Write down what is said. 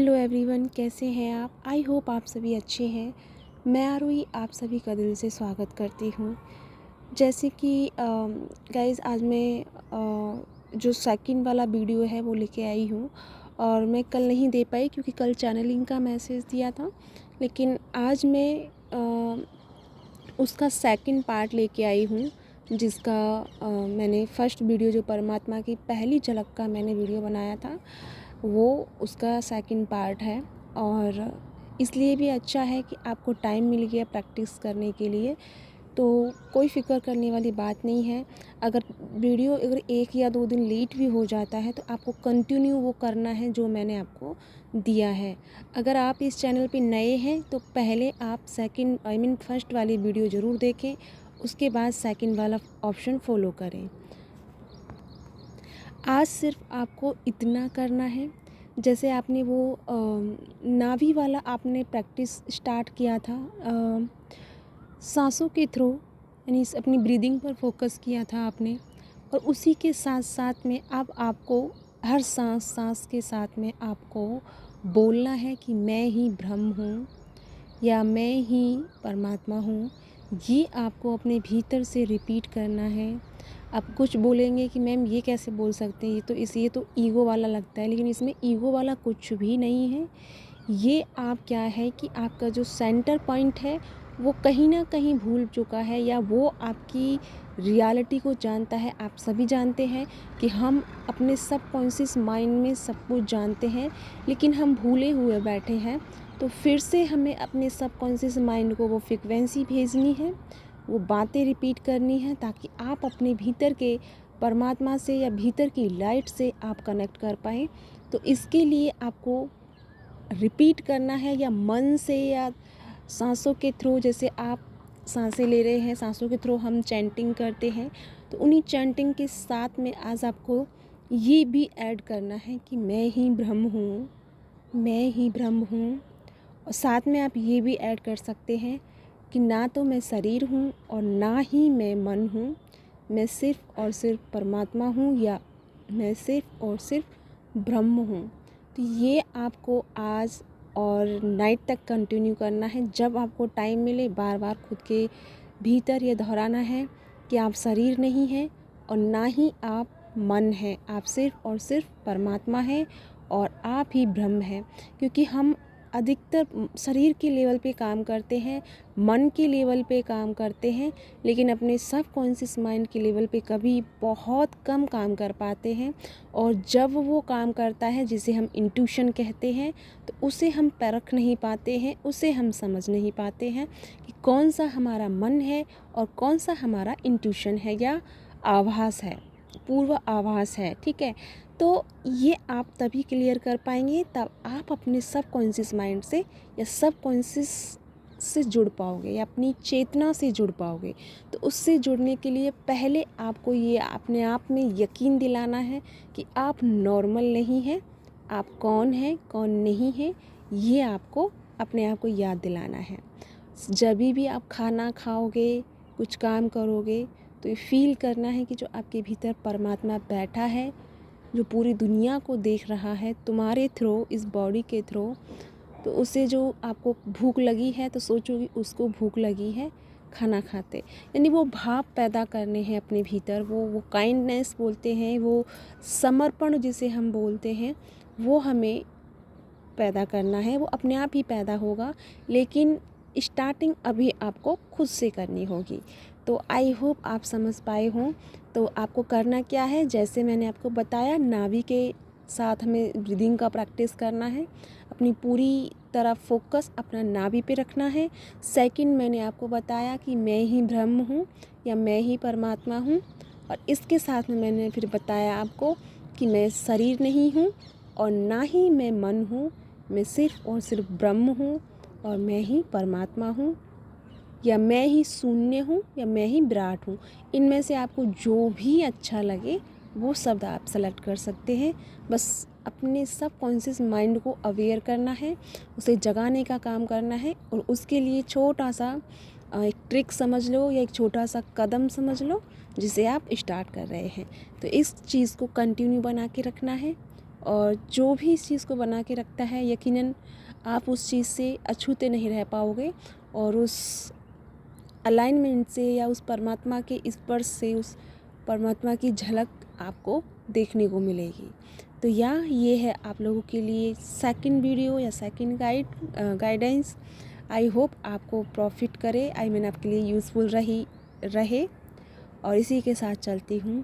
Hello everyone, कैसे हैं आप। आई होप आप सभी अच्छे हैं। मैं आरोही आप सभी का दिल से स्वागत करती हूँ। जैसे कि गाइज़ आज मैं जो सेकंड वाला वीडियो है वो लेके आई हूँ और मैं कल नहीं दे पाई क्योंकि कल चैनलिंग का मैसेज दिया था, लेकिन आज मैं उसका सेकंड पार्ट लेके आई हूँ जिसका मैंने फ़र्स्ट वीडियो जो परमात्मा की पहली झलक का मैंने वीडियो बनाया था वो उसका सेकंड पार्ट है। और इसलिए भी अच्छा है कि आपको टाइम मिल गया प्रैक्टिस करने के लिए, तो कोई फ़िक्र करने वाली बात नहीं है। अगर वीडियो अगर 1 या 2 दिन लेट भी हो जाता है तो आपको कंटिन्यू वो करना है जो मैंने आपको दिया है। अगर आप इस चैनल पे नए हैं तो पहले आप फर्स्ट वाली वीडियो ज़रूर देखें, उसके बाद सेकंड वाला ऑप्शन फॉलो करें। आज सिर्फ आपको इतना करना है, जैसे आपने वो नाभि वाला आपने प्रैक्टिस स्टार्ट किया था, सांसों के थ्रू यानी अपनी ब्रीदिंग पर फोकस किया था आपने, और उसी के साथ साथ में अब आपको हर सांस के साथ में आपको बोलना है कि मैं ही ब्रह्म हूँ या मैं ही परमात्मा हूँ। ये आपको अपने भीतर से रिपीट करना है। आप कुछ बोलेंगे कि मैम ये कैसे बोल सकते हैं, ये तो ईगो वाला लगता है, लेकिन इसमें ईगो वाला कुछ भी नहीं है। ये आप क्या है कि आपका जो सेंटर पॉइंट है वो कहीं ना कहीं भूल चुका है, या वो आपकी रियलिटी को जानता है। आप सभी जानते हैं कि हम अपने सबकॉन्शियस माइंड में सब कुछ जानते हैं, लेकिन हम भूले हुए बैठे हैं। तो फिर से हमें अपने सबकॉन्शियस माइंड को वो फ्रिक्वेंसी भेजनी है, वो बातें रिपीट करनी है, ताकि आप अपने भीतर के परमात्मा से या भीतर की लाइट से आप कनेक्ट कर पाएँ। तो इसके लिए आपको रिपीट करना है, या मन से या सांसों के थ्रू। जैसे आप सांसें ले रहे हैं, सांसों के थ्रू हम चैंटिंग करते हैं, तो उन्हीं चैंटिंग के साथ में आज आपको ये भी ऐड करना है कि मैं ही ब्रह्म हूँ, मैं ही ब्रह्म हूँ। और साथ में आप ये भी ऐड कर सकते हैं कि ना तो मैं शरीर हूँ और ना ही मैं मन हूँ, मैं सिर्फ़ और सिर्फ परमात्मा हूँ, या मैं सिर्फ़ और सिर्फ ब्रह्म हूँ। तो ये आपको आज और नाइट तक कंटिन्यू करना है। जब आपको टाइम मिले बार बार खुद के भीतर ये दोहराना है कि आप शरीर नहीं हैं और ना ही आप मन हैं, आप सिर्फ़ और सिर्फ परमात्मा हैं और आप ही ब्रह्म हैं। क्योंकि हम अधिकतर शरीर के लेवल पे काम करते हैं, मन के लेवल पे काम करते हैं, लेकिन अपने सब कॉन्शियस माइंड के लेवल पे कभी बहुत कम काम कर पाते हैं। और जब वो काम करता है, जिसे हम इंट्यूशन कहते हैं, तो उसे हम परख नहीं पाते हैं, उसे हम समझ नहीं पाते हैं कि कौन सा हमारा मन है और कौन सा हमारा इंट्यूशन है या आभास है, पूर्व आभास है। ठीक है, तो ये आप तभी क्लियर कर पाएंगे तब आप अपने सब कॉन्शियस माइंड से या सब कॉन्शियस से जुड़ पाओगे, या अपनी चेतना से जुड़ पाओगे। तो उससे जुड़ने के लिए पहले आपको ये अपने आप में यकीन दिलाना है कि आप नॉर्मल नहीं हैं, आप कौन हैं कौन नहीं हैं, ये आपको अपने आप को याद दिलाना है। जब भी आप खाना खाओगे, कुछ काम करोगे, तो ये फील करना है कि जो आपके भीतर परमात्मा बैठा है, जो पूरी दुनिया को देख रहा है तुम्हारे थ्रू, इस बॉडी के थ्रू। तो उसे जो आपको भूख लगी है तो सोचोगे उसको भूख लगी है खाना खाते, यानी वो भाव पैदा करने हैं अपने भीतर। वो काइंडनेस बोलते हैं, वो समर्पण जिसे हम बोलते हैं, वो हमें पैदा करना है। वो अपने आप ही पैदा होगा, लेकिन स्टार्टिंग अभी आपको खुद से करनी होगी। तो आई होप आप समझ पाए हों। तो आपको करना क्या है, जैसे मैंने आपको बताया, नाभि के साथ हमें ब्रीदिंग का प्रैक्टिस करना है। अपनी पूरी तरह फोकस अपना नाभि पे रखना है। सेकंड मैंने आपको बताया कि मैं ही ब्रह्म हूँ या मैं ही परमात्मा हूँ, और इसके साथ में मैंने फिर बताया आपको कि मैं शरीर नहीं हूँ और ना ही मैं मन हूँ, मैं सिर्फ़ और सिर्फ ब्रह्म हूँ और मैं ही परमात्मा हूँ, या मैं ही शून्य हूँ, या मैं ही विराट हूँ। इनमें से आपको जो भी अच्छा लगे वो शब्द आप सेलेक्ट कर सकते हैं। बस अपने सब कॉन्शियस माइंड को अवेयर करना है, उसे जगाने का काम करना है। और उसके लिए छोटा सा एक ट्रिक समझ लो या एक छोटा सा कदम समझ लो जिसे आप स्टार्ट कर रहे हैं। तो इस चीज़ को कंटिन्यू बना के रखना है और जो भी इस चीज़ को बना के रखता है यकीनन आप उस चीज़ से अछूते नहीं रह पाओगे और उस अलाइनमेंट से या उस परमात्मा के स्पर्श से उस परमात्मा की झलक आपको देखने को मिलेगी। तो ये है आप लोगों के लिए सेकंड वीडियो या सेकंड गाइडेंस। आई होप आपको प्रॉफिट करे, आपके लिए यूज़फुल रहे। और इसी के साथ चलती हूँ।